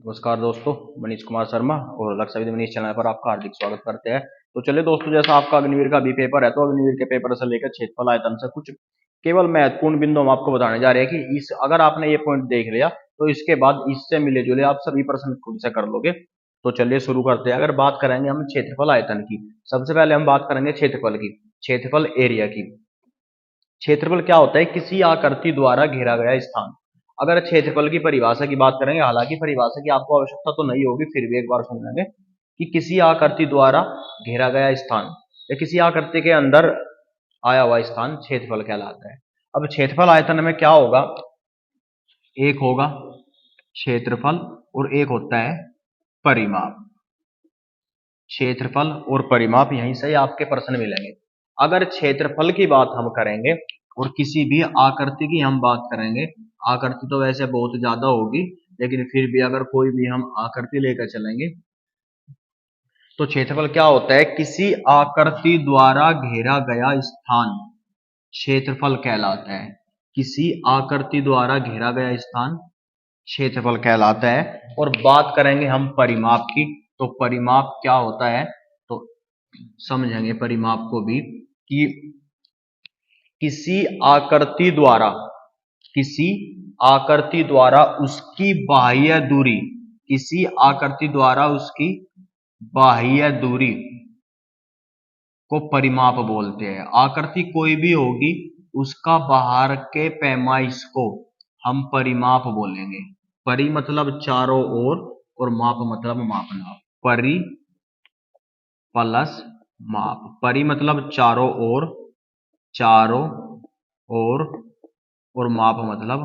नमस्कार दोस्तों, मनीष कुमार शर्मा और लक्ष्य विधि मनीष चैनल पर आपका हार्दिक स्वागत करते हैं। तो चलिए दोस्तों, जैसा आपका अग्निवीर का भी पेपर है, तो अग्निवीर के पेपर से लेकर क्षेत्रफल आयतन से कुछ केवल महत्वपूर्ण बिंदु हम आपको बताने जा रहे हैं कि इस अगर आपने ये पॉइंट देख लिया तो इसके बाद इससे मिले जुले आप सभी प्रश्न खुद से कर लोगे। तो चलिए शुरू करते हैं। अगर बात करेंगे हम क्षेत्रफल आयतन की, सबसे पहले हम बात करेंगे क्षेत्रफल की, क्षेत्रफल एरिया की। क्षेत्रफल क्या होता है? किसी आकृति द्वारा घेरा गया स्थान। अगर क्षेत्रफल की परिभाषा की बात करेंगे, हालांकि परिभाषा की आपको आवश्यकता तो नहीं होगी, फिर भी एक बार सुन लेंगे कि किसी आकृति द्वारा घेरा गया स्थान या किसी आकृति के अंदर आया हुआ स्थान क्षेत्रफल कहलाता है। अब क्षेत्रफल आयतन में क्या होगा? एक होगा क्षेत्रफल और एक होता है परिमाप। क्षेत्रफल और परिमाप, यहीं से आपके प्रश्न मिलेंगे। अगर क्षेत्रफल की बात हम करेंगे और किसी भी आकृति की हम बात करेंगे, आकृति तो वैसे बहुत ज्यादा होगी, लेकिन फिर भी अगर कोई भी हम आकृति लेकर चलेंगे तो क्षेत्रफल क्या होता है? किसी आकृति द्वारा घेरा गया स्थान क्षेत्रफल कहलाता है। किसी आकृति द्वारा घेरा गया स्थान क्षेत्रफल कहलाता है। और बात करेंगे हम परिमाप की, तो परिमाप क्या होता है तो समझेंगे परिमाप को भी कि किसी आकृति द्वारा उसकी बाह्य दूरी, किसी आकृति द्वारा उसकी बाह्य दूरी को परिमाप बोलते हैं। आकृति कोई भी होगी, उसका बाहर के पैमाइश को हम परिमाप बोलेंगे। परि मतलब चारों ओर और माप मतलब मापना। परि प्लस माप। परि मतलब चारों ओर, चारों ओर, और माप मतलब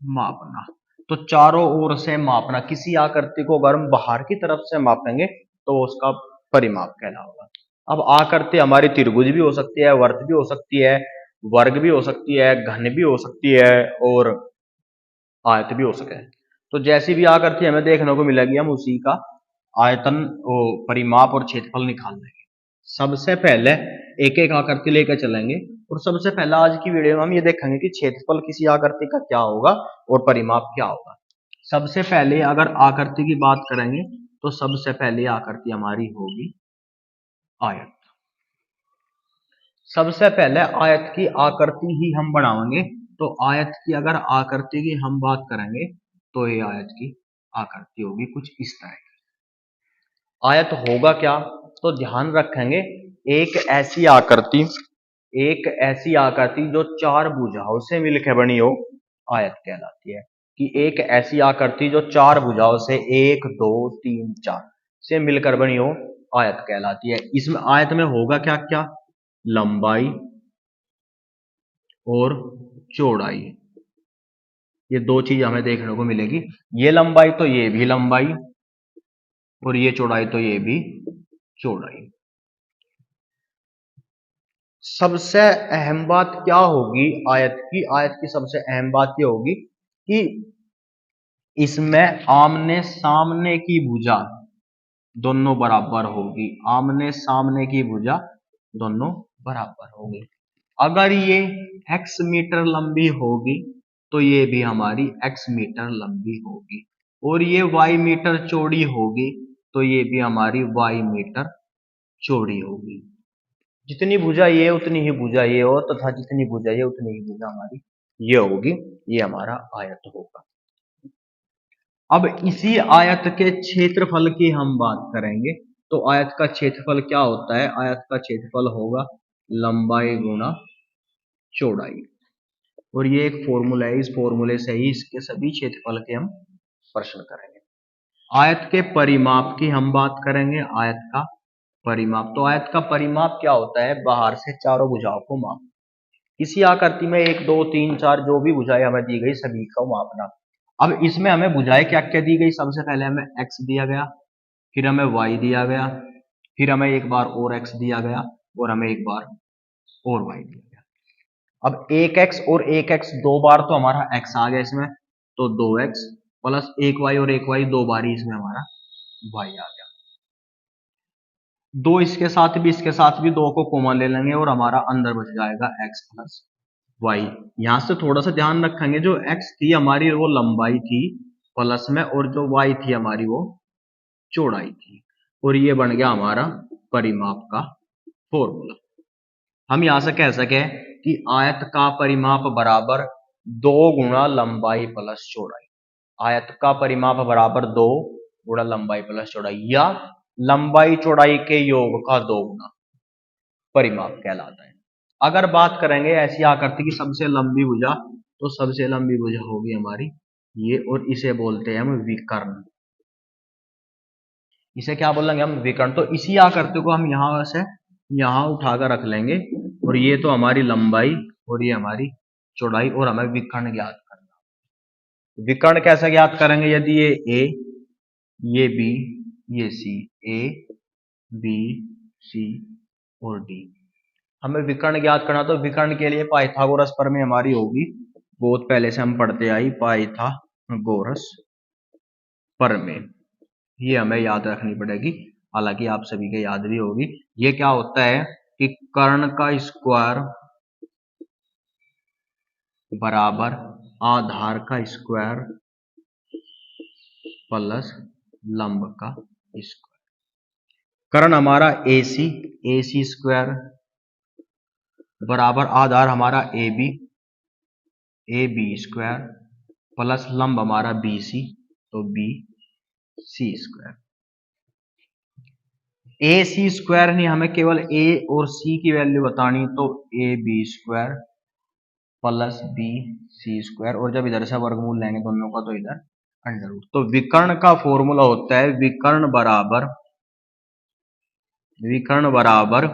मापना। तो चारों ओर से मापना, किसी आकृति को अगर हम बाहर की तरफ से मापेंगे तो उसका परिमाप कहलाएगा। अब आकृति हमारी त्रिभुज भी हो सकती है, वर्त भी हो सकती है, वर्ग भी हो सकती है, घन भी हो सकती है और आयत भी हो सके। तो जैसी भी आकृति हमें देखने को मिलेगी, हम उसी का आयतन, परिमाप और क्षेत्रफल निकाल लेंगे। सबसे पहले एक एक आकृति लेकर चलेंगे और सबसे पहले आज की वीडियो में हम ये देखेंगे कि क्षेत्रफल किसी आकृति का क्या होगा और परिमाप क्या होगा। सबसे पहले अगर आकृति की बात करेंगे तो सबसे पहले आकृति हमारी होगी आयत। सबसे पहले आयत की आकृति ही हम बनाएंगे। तो आयत की अगर आकृति की हम बात करेंगे तो ये आयत की आकृति होगी कुछ इस तरह की। आयत होगा क्या? तो ध्यान रखेंगे, एक ऐसी आकृति जो चार भुजाओं से मिलकर बनी हो, आयत कहलाती है। कि एक ऐसी आकृति जो चार भुजाओं से, 1 2 3 4 से मिलकर बनी हो, आयत कहलाती है। इसमें आयत में होगा क्या क्या? लंबाई और चौड़ाई, ये दो चीज हमें देखने को मिलेगी। ये लंबाई तो ये भी लंबाई, और ये चौड़ाई तो ये भी चौड़ाई। सबसे अहम बात क्या होगी आयत की? आयत की सबसे अहम बात ये होगी कि इसमें आमने सामने की भुजा दोनों बराबर होगी। आमने सामने की भुजा दोनों बराबर होगी। अगर ये x मीटर लंबी होगी तो ये भी हमारी x मीटर लंबी होगी, और ये y मीटर चौड़ी होगी तो ये भी हमारी y मीटर चौड़ी होगी। जितनी भुजा ये उतनी ही भुजा ये हो, तथा जितनी भुजा ये उतनी ही भुजा हमारी ये होगी। ये हमारा आयत होगा। अब इसी आयत के क्षेत्रफल की हम बात करेंगे। तो आयत का क्षेत्रफल क्या होता है? आयत का क्षेत्रफल होगा लंबाई गुणा चौड़ाई। और ये एक फॉर्मूला है, इस फॉर्मूले से ही इसके सभी क्षेत्रफल के हम प्रश्न करेंगे। आयत के परिमाप की हम बात करेंगे। आयत का परिमाप, तो आयत का परिमाप क्या होता है? बाहर से चारों भुजाओं को माप। किसी आकृति में 1 2 3 4 जो भी भुजाएं हमें दी गई सभी को मापना। अब इसमें हमें भुजाएं क्या क्या दी गई? सबसे पहले हमें x दिया गया, फिर हमें y दिया गया, फिर हमें एक बार और x दिया गया, और हमें एक बार और y दिया गया। अब 1x और 1x दो बार तो हमारा x आ गया इसमें, तो 2x प्लस 1y और 1y दो बार ही इसमें हमारा y आ गया। दो इसके साथ भी, इसके साथ भी दो को कॉमन ले लेंगे और हमारा अंदर बच जाएगा x प्लस वाई। यहां से थोड़ा सा ध्यान रखेंगे, जो x थी हमारी वो लंबाई थी, प्लस में, और जो y थी हमारी वो चौड़ाई थी, और ये बन गया हमारा परिमाप का फॉर्मूला। हम यहां से कह सके कि आयत का परिमाप बराबर 2 गुणा लंबाई प्लस चौड़ाई। आयत का परिमाप बराबर 2 गुणा लंबाई प्लस चौड़ाई, या लंबाई चौड़ाई के योग का 2 गुना परिमाप कहलाता है। अगर बात करेंगे ऐसी आकृति की सबसे लंबी भुजा, तो सबसे लंबी भुजा होगी हमारी ये, और इसे बोलते हैं हम विकर्ण। इसे क्या बोलेंगे हम? विकर्ण। तो इसी आकृति को हम यहां से यहां उठाकर रख लेंगे, और ये तो हमारी लंबाई और ये हमारी चौड़ाई, और हमें विकर्ण ज्ञात करना। विकर्ण कैसे ज्ञात करेंगे? यदि ये ए, ये बी, ये सी, ए बी सी और डी, हमें विकर्ण ज्ञात करना। तो विकर्ण के लिए पाइथागोरस प्रमेय हमारी होगी, बहुत पहले से हम पढ़ते आई, पाइथागोरस प्रमेय। ये हमें याद रखनी पड़ेगी, हालांकि आप सभी के याद भी होगी। ये क्या होता है कि कर्ण का स्क्वायर बराबर आधार का स्क्वायर प्लस लंब का स्क्वायर। कर्ण हमारा AC, AC स्क्वायर बराबर आधार हमारा AB, AB स्क्वायर प्लस लंब हमारा BC, तो BC स्क्वायर। AC स्क्वायर नहीं, हमें केवल A और C की वैल्यू बतानी, तो AB square plus BC square, और जब इधर से वर्गमूल लेंगे दोनों का, तो इधर अंडर रूट। तो विकर्ण का फॉर्मूला होता है विकर्ण बराबर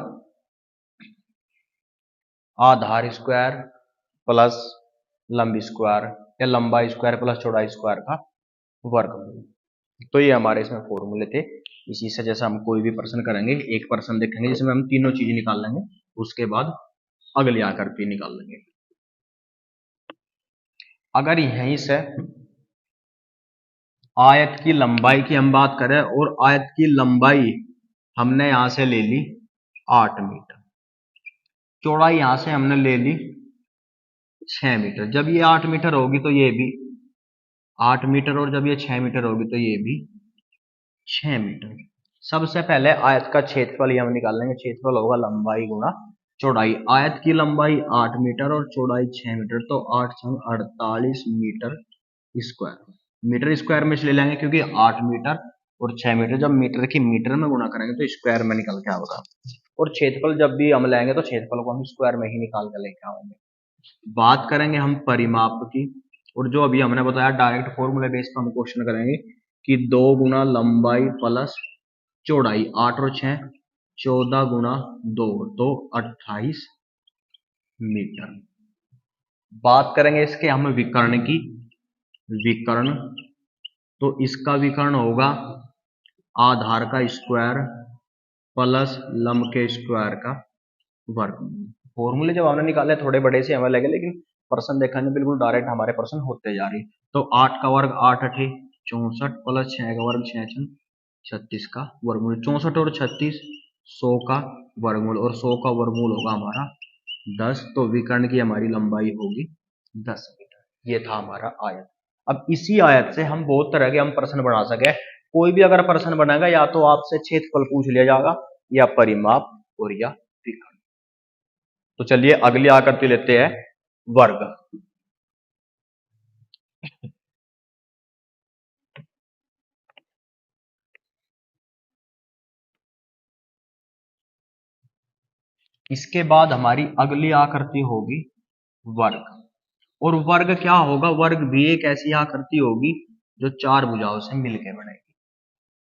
आधार स्क्वायर प्लस लंबी स्क्वायर, या लंबा स्क्वायर प्लस चौड़ाई स्क्वायर का वर्गमूल। तो ये हमारे इसमें फॉर्मूले थे। इसी से जैसे हम कोई भी प्रश्न करेंगे, एक प्रश्न देखेंगे जिसमें हम तीनों चीज निकाल लेंगे, उसके बाद अगली आकृति निकाल लेंगे। अगर यहीं से आयत की लंबाई की हम बात करें, और आयत की लंबाई हमने यहां से ले ली 8 मीटर, चौड़ाई यहां से हमने ले ली 6 मीटर। जब ये 8 मीटर होगी तो ये भी 8 मीटर, और जब ये 6 मीटर होगी तो ये भी 6 मीटर। सबसे पहले आयत का क्षेत्रफल ही हम निकालेंगे। क्षेत्रफल होगा लंबाई गुणा चौड़ाई। आयत की लंबाई 8 मीटर और चौड़ाई 6 मीटर, तो 8 × 48 मीटर स्क्वायर। मीटर स्क्वायर में ले लेंगे, क्योंकि 8 मीटर और 6 मीटर, जब मीटर की मीटर में गुणा करेंगे तो स्क्वायर में निकल के आएगा। और क्षेत्रफल जब भी हम लेंगे तो क्षेत्रफल को हम स्क्वायर में ही निकाल कर लेके आएंगे। बात करेंगे हम परिमाप की, और जो अभी हमने बताया डायरेक्ट फॉर्मूले बेस पर हम क्वेश्चन करेंगे कि 2 गुना लंबाई प्लस चौड़ाई, 8 और 6 14 गुना 2, तो 28 मीटर। बात करेंगे इसके हम विकर्ण की। विकर्ण, तो इसका विकर्ण होगा आधार का स्क्वायर प्लस लंब के स्क्वायर का वर्गमूल। फॉर्मूले जब हमने निकाले थोड़े बड़े से हमें लगे, लेकिन प्रश्न देखा नहीं, बिल्कुल डायरेक्ट हमारे प्रश्न होते जा रही। तो 8 का वर्ग 8 × 8 = 64 प्लस 6 का वर्ग 6 × 36 का वर्गमूल, 64 और 36 100 का वर्गमूल, और 100 का वर्गमूल होगा हमारा 10। तो विकर्ण की हमारी लंबाई होगी 10 मीटर। ये था हमारा आयत। अब इसी आयत से हम बहुत तरह के हम प्रश्न बना सके। कोई भी अगर प्रश्न बनाएगा, या तो आपसे क्षेत्रफल पूछ लिया जाएगा, या परिमाप, और या विकर्ण। तो चलिए अगली आकृति लेते हैं, वर्ग। इसके बाद हमारी अगली आकृति होगी वर्ग। और वर्ग क्या होगा? वर्ग भी एक ऐसी आकृति होगी जो 4 भुजाओं से मिलकर बनेगी।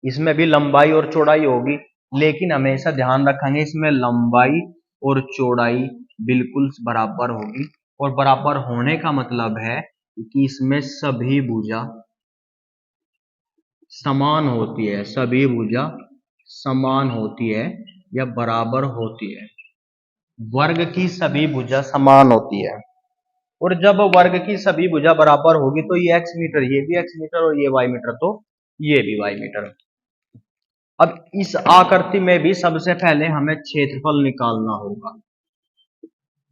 इसमें भी लंबाई और चौड़ाई होगी, लेकिन हमेशा ध्यान रखेंगे इसमें लंबाई और चौड़ाई बिल्कुल बराबर होगी। और बराबर होने का मतलब है कि इसमें सभी भुजा समान होती है, सभी भुजा समान होती है या बराबर होती है। वर्ग की सभी भुजा समान होती है, और जब वर्ग की सभी भुजा बराबर होगी तो ये x मीटर, ये भी x मीटर, और ये y मीटर, तो ये भी y मीटर। अब इस आकृति में भी सबसे पहले हमें क्षेत्रफल निकालना होगा।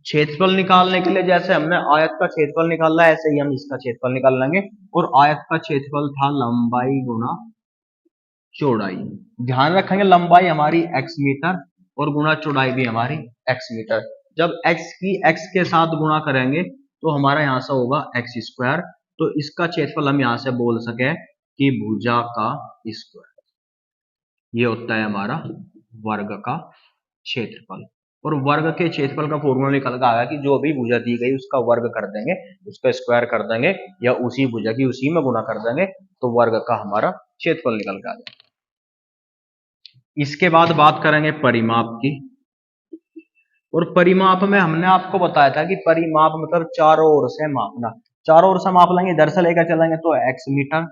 क्षेत्रफल निकालने के लिए जैसे हमने आयत का क्षेत्रफल निकाला है, ऐसे ही हम इसका क्षेत्रफल निकाल लेंगे। और आयत का क्षेत्रफल था लंबाई गुना चौड़ाई। ध्यान रखेंगे लंबाई हमारी x मीटर और गुना चौड़ाई भी हमारी x मीटर। जब x की x के साथ गुणा करेंगे तो हमारा यहां से होगा x स्क्वायर। तो इसका क्षेत्रफल हम यहां से बोल सके कि भुजा का स्क्वायर। ये होता है हमारा वर्ग का क्षेत्रफल। और वर्ग के क्षेत्रफल का फॉर्मूला निकल के आया कि जो भी भुजा दी गई उसका वर्ग कर देंगे, उसका स्क्वायर कर देंगे, या उसी भुजा की उसी में गुणा कर देंगे, तो वर्ग का हमारा क्षेत्रफल निकल के आ जाएगा। इसके बाद बात करेंगे परिमाप की। और परिमाप में हमने आपको बताया था कि परिमाप मतलब चारों ओर से मापना। चारों ओर से माप लेंगे, इधर से लेकर चलेंगे तो x मीटर,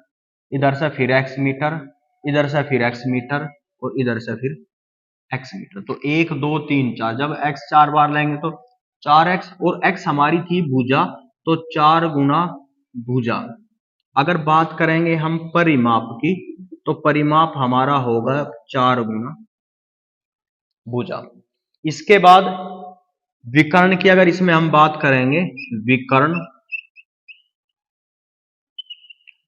इधर से फिर x मीटर, इधर से फिर x मीटर, और इधर से फिर x मीटर। तो 1 2 3 4, जब x 4 बार लेंगे तो 4x, और x हमारी थी भुजा, तो 4 गुना भुजा। अगर बात करेंगे हम परिमाप की, तो परिमाप हमारा होगा 4 गुना भुजा। इसके बाद विकर्ण की अगर इसमें हम बात करेंगे, विकर्ण,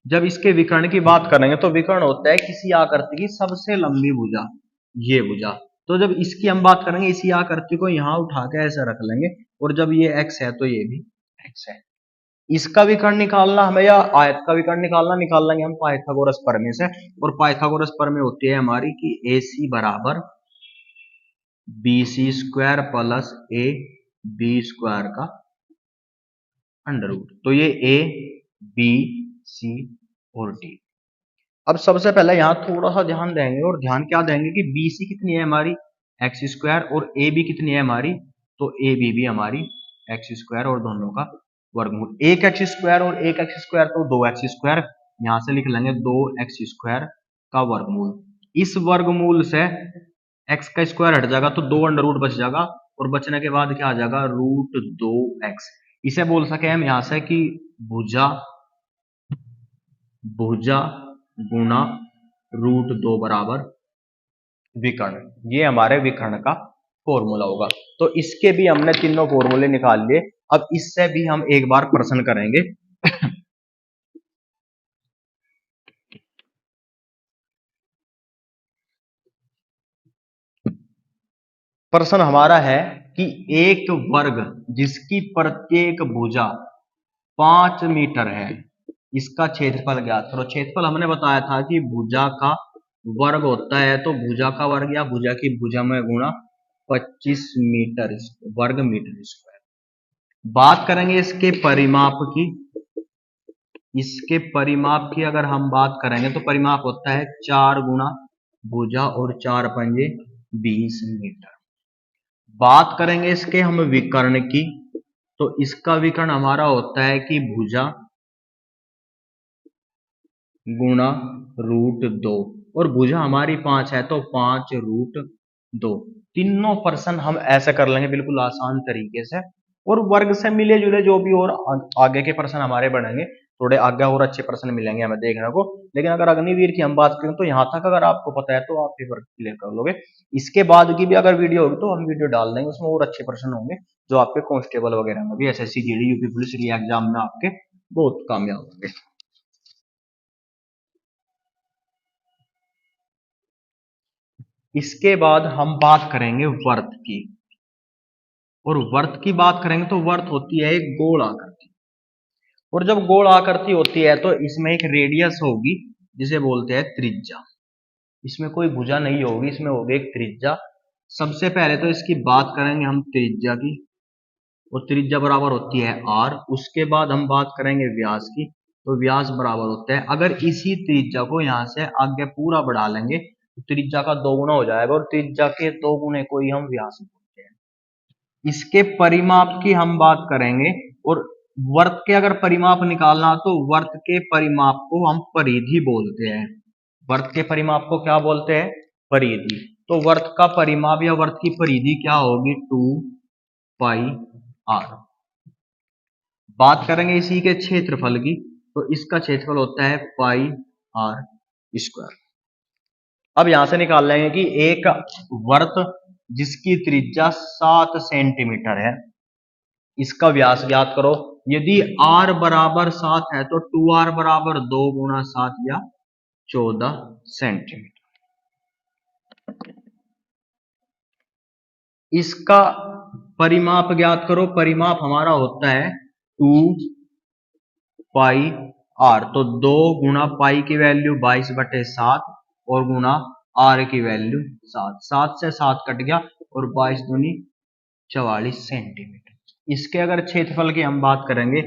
जब इसके विकर्ण की बात करेंगे तो विकर्ण होता है किसी आकृति की सबसे लंबी भुजा, ये भुजा। तो जब इसकी हम बात करेंगे, इसी आकृति को यहां उठा के ऐसे रख लेंगे, और जब ये x है तो ये भी x है। इसका विकर्ण निकालना हमें, या आयत का विकर्ण निकाल लेंगे हम पाइथागोरस प्रमेय से। और पाइथागोरस प्रमेय होती है हमारी कि AC बराबर BC square plus AB square का अंडर रूट। तो ये A B C और D। अब सबसे पहले यहां थोड़ा सा ध्यान देंगे, और ध्यान क्या देंगे कि BC कितनी है हमारी x स्क्वायर, और AB कितनी है हमारी, तो AB भी हमारी x स्क्वायर, और दोनों का वर्गमूल। एक एक्स स्क्वायर और एक एक्स स्क्वायर तो 2x स्क्वायर, यहां से लिख लेंगे 2x स्क्वायर का वर्गमूल। इस वर्गमूल से x का स्क्वायर हट जाएगा तो 2 अंडर रूट बच जाएगा, और बचने के बाद क्या आ जाएगा, रूट 2x। इसे बोल सके हम यहां से कि भुजा भुजा गुना रूट 2 बराबर विकर्ण। ये हमारे विकर्ण का फॉर्मूला होगा। तो इसके भी हमने तीनों फॉर्मूले निकाल लिए। अब इससे भी हम एक बार प्रश्न करेंगे। प्रश्न हमारा है कि एक वर्ग जिसकी प्रत्येक भुजा 5 मीटर है, इसका क्षेत्रफल ज्ञात करो। क्षेत्रफल हमने बताया था कि भुजा का वर्ग होता है, तो भुजा का वर्ग या भुजा की भुजा में गुणा 25 मीटर वर्ग मीटर स्क्वायर। बात करेंगे इसके परिमाप की। इसके परिमाप की अगर हम बात करेंगे तो परिमाप होता है 4 गुना भुजा और 4 पंजे 20 मीटर। बात करेंगे इसके हम विकर्ण की, तो इसका विकर्ण हमारा होता है कि भुजा गुणा रूट 2, और भुजा हमारी 5 है तो 5 रूट 2। तीनों प्रश्न हम ऐसे कर लेंगे बिल्कुल आसान तरीके से। और वर्ग से मिले जुले जो भी और आगे के प्रश्न हमारे बढ़ेंगे, थोड़े आगे और अच्छे प्रश्न मिलेंगे हमें देखने को। लेकिन अगर अग्निवीर की हम बात करें तो यहाँ तक अगर आपको पता है तो आप पेपर क्लियर कर लोगे। इसके बाद की भी अगर वीडियो होगी तो हम वीडियो डाल देंगे, उसमें और अच्छे प्रश्न होंगे जो आपके कांस्टेबल वगैरह में भी, SSC GD UP police exam में आपके बहुत कामयाब होंगे। इसके बाद हम बात करेंगे वर्त की। और वर्त की बात करेंगे तो वर्त होती है एक गोल आकृति। और जब गोल आकृति होती है तो इसमें एक रेडियस होगी जिसे बोलते हैं त्रिज्या। इसमें कोई भुजा नहीं होगी, इसमें होगी एक त्रिज्या। सबसे पहले तो इसकी बात करेंगे हम त्रिज्या की, और त्रिज्या बराबर होती है r। उसके बाद हम बात करेंगे व्यास की, तो व्यास बराबर होता है, अगर इसी त्रिज्या को यहां से आगे पूरा बढ़ा लेंगे तो त्रिज्या का 2 गुना हो जाएगा, और त्रिज्या के 2 गुने को ही हम व्यास बोलते हैं। इसके परिमाप की हम बात करेंगे, और वर्त के अगर परिमाप निकालना तो वर्त के परिमाप को हम परिधि बोलते हैं। वर्त के परिमाप को क्या बोलते हैं, परिधि। तो वर्त का परिमाप या वर्त की परिधि क्या होगी, 2 पाई r। बात करेंगे इसी के क्षेत्रफल की, तो इसका क्षेत्रफल होता है पाई r स्क्वायर। अब यहां से निकाल लेंगे कि एक वर्त जिसकी त्रिज्या 7 सेंटीमीटर है, इसका व्यास ज्ञात करो। यदि r बराबर 7 है तो 2r बराबर 2 गुना 7 या 14 सेंटीमीटर। इसका परिमाप ज्ञात करो। परिमाप हमारा होता है 2 पाई आर। तो 2 गुना पाई की वैल्यू 22/7 और गुना आर की वैल्यू 7। 7 से 7 कट गया और 22 दूनी 44 सेंटीमीटर। इसके अगर क्षेत्रफल की हम बात करेंगे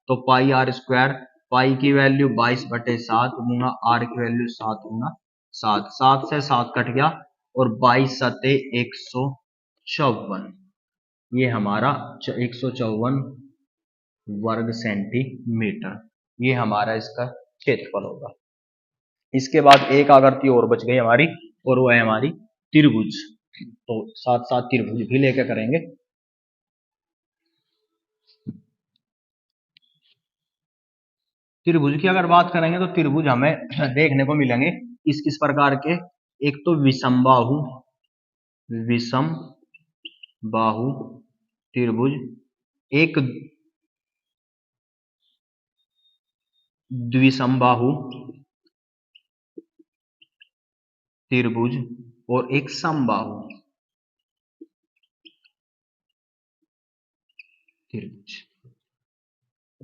तो पाई आर स्क्वायर, पाई की वैल्यू 22/7 गुना आर की वैल्यू 7 गुना 7। 7 से 7 कट गया और 22 सते 154। ये हमारा 154 वर्ग सेंटीमीटर, ये हमारा इसका क्षेत्रफल होगा। इसके बाद एक आकृति और बच गई हमारी, और वो है हमारी त्रिभुज। तो साथ साथ त्रिभुज भी लेकर करेंगे। त्रिभुज की अगर बात करेंगे तो त्रिभुज हमें देखने को मिलेंगे किस किस प्रकार के। एक तो विषम बाहु, विषम बाहु त्रिभुज, एक द्विसमबाहु त्रिभुज और एक समबाहु त्रिभुज।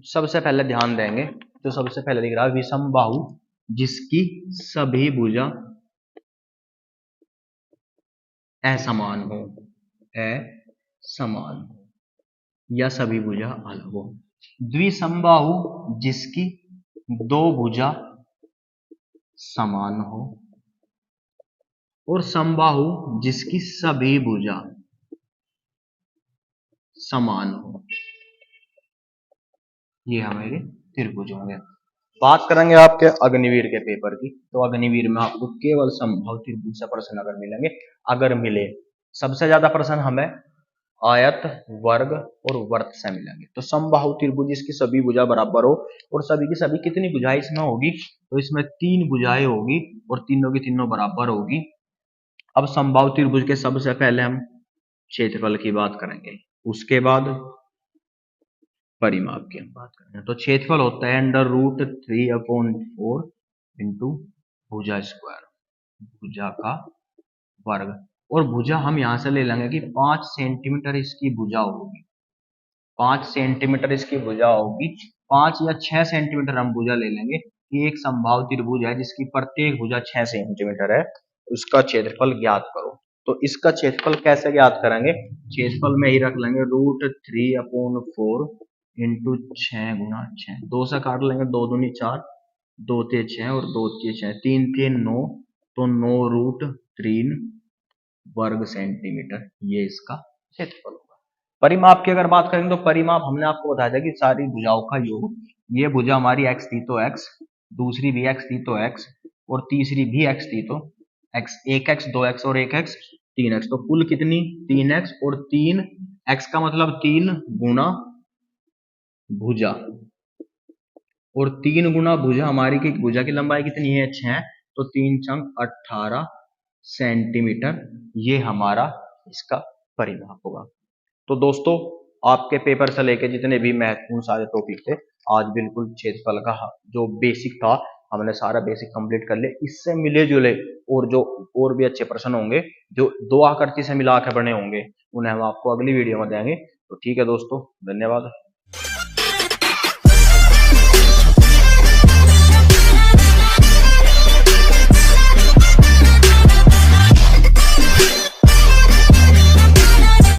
सबसे पहले ध्यान देंगे तो सबसे पहले दिख रहा है विषमबाहु, जिसकी सभी भुजा असमान हो, असमान हो या सभी भुजा अलग हो। द्विसमबाहु जिसकी दो भुजा समान हो, और समबाहु जिसकी सभी भुजा समान हो। ये हमारे त्रिभुज होंगे। बात करेंगे आपके अग्निवीर के पेपर की, तो अग्निवीर में आपको केवल समबाहु त्रिभुज से प्रश्न अगर मिलेंगे, अगर मिले। सबसे ज्यादा प्रश्न हमें आयत, वर्ग और वर्त से मिलेंगे। तो समबाहु त्रिभुज इसकी सभी भुजा बराबर हो, और सभी की सभी कितनी भुजाएं इसमें होगी, तो इसमें 3 भुजाएं होगी और तीनों की तीनों बराबर होगी। अब समबाहु त्रिभुज के सबसे पहले हम क्षेत्रफल की बात करेंगे, उसके बाद परिमाप की हम बात करेंगे। तो क्षेत्रफल होता है √3/4 इंटू भुजा स्क्वायर, भुजा का वर्ग। और भुजा हम यहां से ले लेंगे कि 5 सेंटीमीटर इसकी भुजा होगी, 5 सेंटीमीटर इसकी भुजा होगी। 5 या 6 सेंटीमीटर हम भुजा ले लेंगे कि एक समबाहु त्रिभुज है जिसकी प्रत्येक भुजा 6 सेंटीमीटर है, उसका क्षेत्रफल ज्ञात करो। तो इसका क्षेत्रफल कैसे ज्ञात करेंगे, क्षेत्रफल में ही रख लेंगे √3/4 इंटू 6 गुना 6। 2 से काट लेंगे, 2 दूनी 4, 2 ते 6 और 2 ते 6, 3 ते 9, तो 9√3 वर्ग सेंटीमीटर, ये इसका क्षेत्रफल होगा। परिमाप की अगर बात करेंगे तो परिमाप हमने आपको बताया था कि सारी भुजाओं का योग, ये भुजा हमारी x थी तो x, दूसरी भी x थी तो x, और तीसरी भी x थी तो x, 1x 2x और 1x 3x, तो कुल कितनी 3x, और 3x का मतलब 3 गुना भुजा, और 3 गुना भुजा हमारी की भुजा की लंबाई कितनी है 6, तो 3 छंग 18 सेंटीमीटर, ये हमारा इसका परिमाप होगा। तो दोस्तों आपके पेपर से लेके जितने भी महत्वपूर्ण सारे टॉपिक थे, आज बिल्कुल क्षेत्रफल का जो बेसिक था हमने सारा बेसिक कंप्लीट कर लिया। इससे मिले जुले और जो और भी अच्छे प्रश्न होंगे जो 2 आकृति से मिला के बने होंगे, उन्हें हम आपको अगली वीडियो में देंगे। तो ठीक है दोस्तों, धन्यवाद।